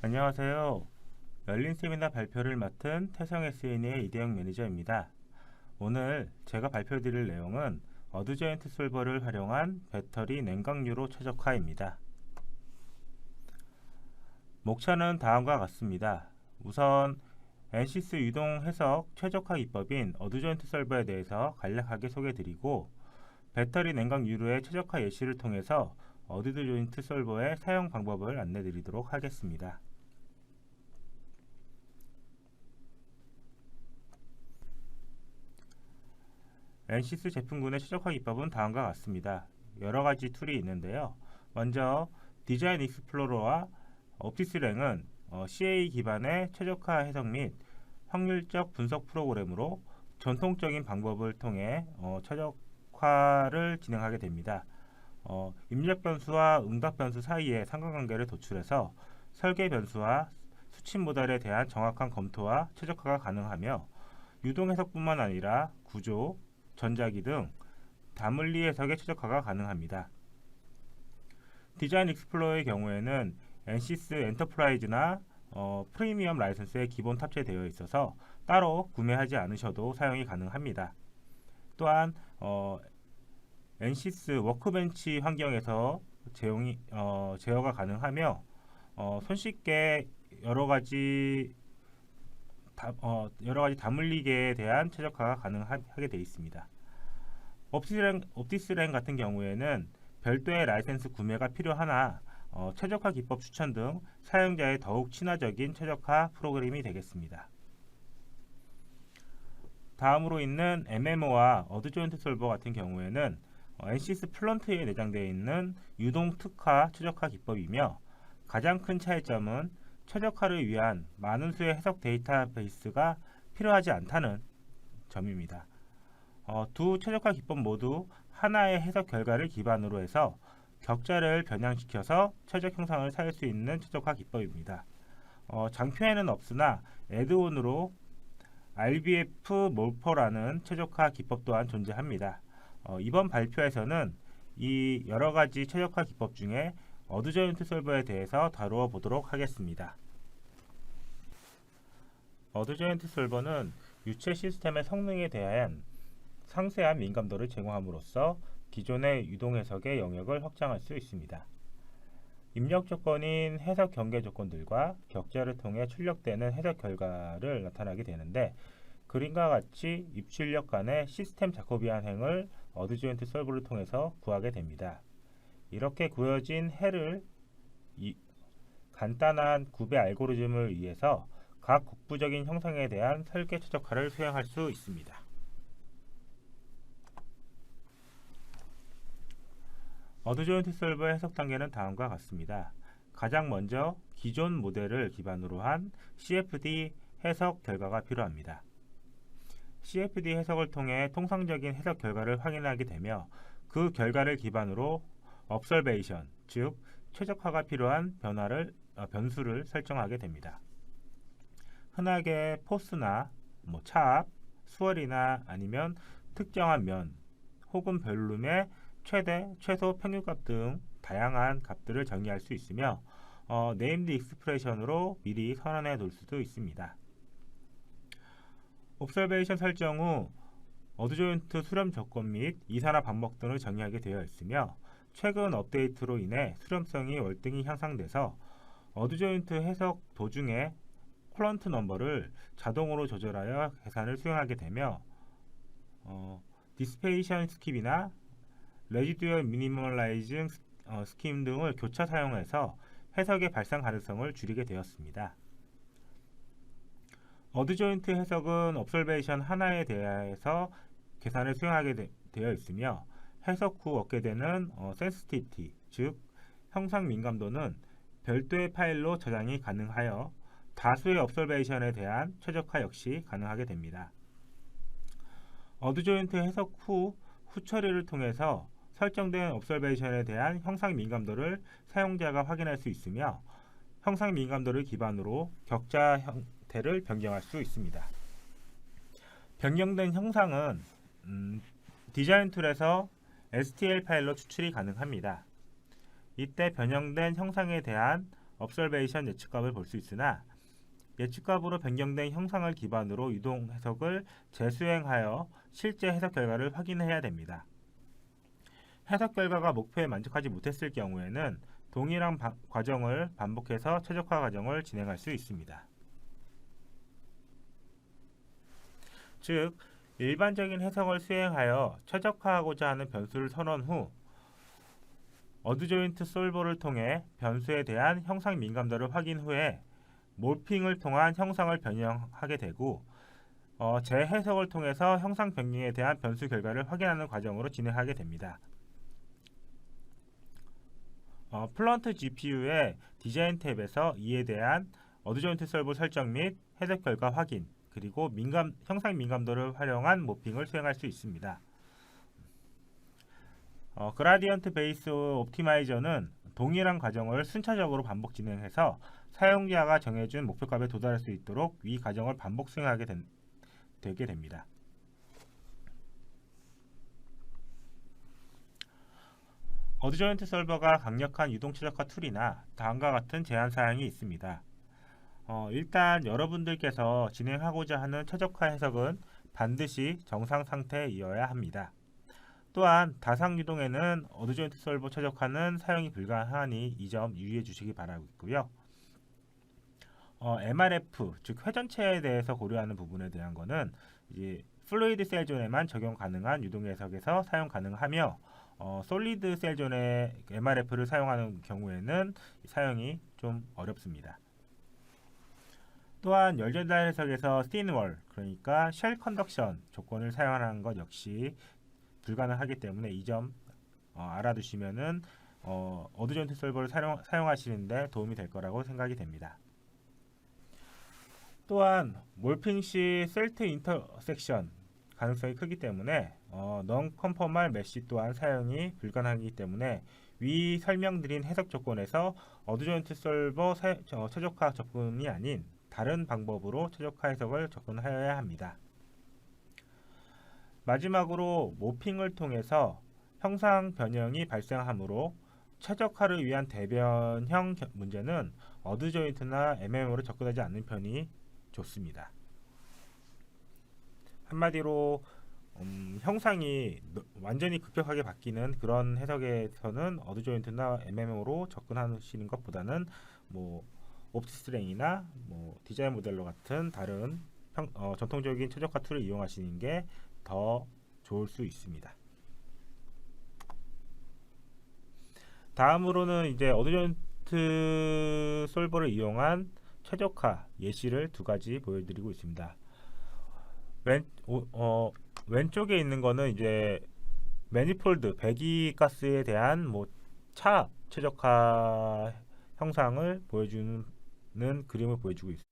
안녕하세요. 열린 세미나 발표를 맡은 태성SN의 이대영 매니저입니다. 오늘 제가 발표드릴 내용은 어드조인트 솔버를 활용한 배터리 냉각유로 최적화입니다. 목차는 다음과 같습니다. 우선 NCS 유동 해석 최적화 기법인 어드조인트 솔버에 대해서 간략하게 소개드리고, 배터리 냉각유로의 최적화 예시를 통해서 어드조인트 솔버의 사용 방법을 안내드리도록 하겠습니다. NCS 제품군의 최적화 기법은 다음과 같습니다. 여러가지 툴이 있는데요. 먼저 디자인 익스플로러와 옵티스랭은 CA 기반의 최적화 해석 및 확률적 분석 프로그램으로 전통적인 방법을 통해 최적화를 진행하게 됩니다. 입력 변수와 응답 변수 사이의 상관관계를 도출해서 설계 변수와 수치 모델에 대한 정확한 검토와 최적화가 가능하며, 유동 해석뿐만 아니라 구조, 전자기 등 다물리 해석의 최적화가 가능합니다. 디자인 익스플로러의 경우에는 NCS 엔터프라이즈나 프리미엄 라이선스에 기본 탑재되어 있어서 따로 구매하지 않으셔도 사용이 가능합니다. 또한 NCS 워크벤치 환경에서 제어가 가능하며 손쉽게 여러가지 다물리계에 대한 최적화가 가능하게 되어 있습니다. 옵티스랭 같은 경우에는 별도의 라이센스 구매가 필요하나 최적화 기법 추천 등 사용자의 더욱 친화적인 최적화 프로그램이 되겠습니다. 다음으로 있는 MMO와 어드조인트 솔버 같은 경우에는 NCS 플런트에 내장되어 있는 유동 특화 최적화 기법이며, 가장 큰 차이점은 최적화를 위한 많은 수의 해석 데이터베이스가 필요하지 않다는 점입니다. 두 최적화 기법 모두 하나의 해석 결과를 기반으로 해서 격자를 변형시켜서 최적 형상을 살릴 수 있는 최적화 기법입니다. 장표에는 없으나 애드온으로 RBF 몰퍼라는 최적화 기법 또한 존재합니다. 이번 발표에서는 이 여러가지 최적화 기법 중에 어드조인트 솔버에 대해서 다루어 보도록 하겠습니다. 어드조인트 솔버는 유체 시스템의 성능에 대한 상세한 민감도를 제공함으로써 기존의 유동 해석의 영역을 확장할 수 있습니다. 입력 조건인 해석 경계 조건들과 격자를 통해 출력되는 해석 결과를 나타나게 되는데, 그림과 같이 입출력 간의 시스템 자코비안 행을 어드조인트 솔버를 통해서 구하게 됩니다. 이렇게 구해진 해를 간단한 구배 알고리즘을 의해서 각 국부적인 형상에 대한 설계 최적화를 수행할 수 있습니다. 어드조인트 솔버의 해석 단계는 다음과 같습니다. 가장 먼저 기존 모델을 기반으로 한 CFD 해석 결과가 필요합니다. CFD 해석을 통해 통상적인 해석 결과를 확인하게 되며, 그 결과를 기반으로 observation, 즉 최적화가 필요한 변수를 설정하게 됩니다. 흔하게 포스나 찹, 수월이나 아니면 특정한 면 혹은 볼륨의 최대, 최소 평균값 등 다양한 값들을 정의할 수 있으며, 네임드 익스프레션으로 미리 선언해 둘 수도 있습니다. 옵서베이션 설정 후 어드조인트 수렴 조건 및 이산화 방법 등을 정의하게 되어 있으며, 최근 업데이트로 인해 수렴성이 월등히 향상돼서 어드조인트 해석 도중에 콜런트 넘버를 자동으로 조절하여 계산을 수행하게 되며, 디스페이션 스킵이나 레지듀얼 미니멀라이징 스킴 등을 교차 사용해서 해석의 발생 가능성을 줄이게 되었습니다. 어드조인트 해석은 옵서베이션 하나에 대해서 계산을 수행하게 되어 있으며, 해석 후 얻게 되는 센시티비티, 즉 형상 민감도는 별도의 파일로 저장이 가능하여 다수의 옵서베이션에 대한 최적화 역시 가능하게 됩니다. 어드조인트 해석 후 후처리를 통해서 설정된 옵서베이션에 대한 형상 민감도를 사용자가 확인할 수 있으며, 형상 민감도를 기반으로 격자 형태를 변경할 수 있습니다. 변경된 형상은 디자인 툴에서 STL 파일로 추출이 가능합니다. 이때 변형된 형상에 대한 observation 예측값을 볼 수 있으나 예측값으로 변경된 형상을 기반으로 유동 해석을 재수행하여 실제 해석 결과를 확인해야 됩니다. 해석 결과가 목표에 만족하지 못했을 경우에는 동일한 과정을 반복해서 최적화 과정을 진행할 수 있습니다. 즉, 일반적인 해석을 수행하여 최적화하고자 하는 변수를 선언 후 어드조인트 솔버를 통해 변수에 대한 형상 민감도를 확인 후에 몰핑을 통한 형상을 변형하게 되고 재해석을 통해서 형상 변경에 대한 변수 결과를 확인하는 과정으로 진행하게 됩니다. 플런트 GPU의 디자인 탭에서 이에 대한 어드조인트 솔버 설정 및 해석 결과 확인, 그리고 형상 민감도를 활용한 모핑을 수행할 수 있습니다. 그라디언트 베이스 옵티마이저는 동일한 과정을 순차적으로 반복 진행해서 사용자가 정해준 목표값에 도달할 수 있도록 위 과정을 반복 수행하게 되게 됩니다. 어드조인트 솔버가 강력한 유동 최적화 툴이나 다음과 같은 제한 사항이 있습니다. 일단 여러분들께서 진행하고자 하는 최적화 해석은 반드시 정상 상태이어야 합니다. 또한 다상 유동에는 어드조인트 솔버 최적화는 사용이 불가하니 이 점 유의해 주시기 바라고요. MRF, 즉 회전체에 대해서 고려하는 부분에 대한 거는 이제 플루이드 셀존에만 적용 가능한 유동 해석에서 사용 가능하며 솔리드 셀존의 MRF를 사용하는 경우에는 사용이 좀 어렵습니다. 또한 열전달 해석에서 씬월, 그러니까 쉘 컨덕션 조건을 사용하는 것 역시 불가능하기 때문에 이 점 알아두시면은 어드조인트 솔버를 사용하시는데 도움이 될 거라고 생각이 됩니다. 또한 몰핑 시 셀트 인터섹션 가능성이 크기 때문에 non conformal mesh 또한 사용이 불가능하기 때문에 위 설명드린 해석 조건에서 어드조인트 솔버 최적화 접근이 아닌 다른 방법으로 최적화 해석을 접근하여야 합니다. 마지막으로 모핑을 통해서 형상 변형이 발생하므로 최적화를 위한 대변형 문제는 어드조인트나 MMO로 접근하지 않는 편이 좋습니다. 한마디로 형상이 완전히 급격하게 바뀌는 그런 해석에서는 어드조인트나 MMO로 접근하시는 것보다는 옵티스트랭이나 디자인 모델러 같은 다른 전통적인 최적화 툴을 이용하시는 게 더 좋을 수 있습니다. 다음으로는 이제 어드조인트 솔버를 이용한 최적화 예시를 두 가지 보여드리고 있습니다. 왼쪽에 있는 거는 이제 매니폴드 배기가스에 대한 차압 최적화 형상을 보여주는 그림을 보여주고 있습니다.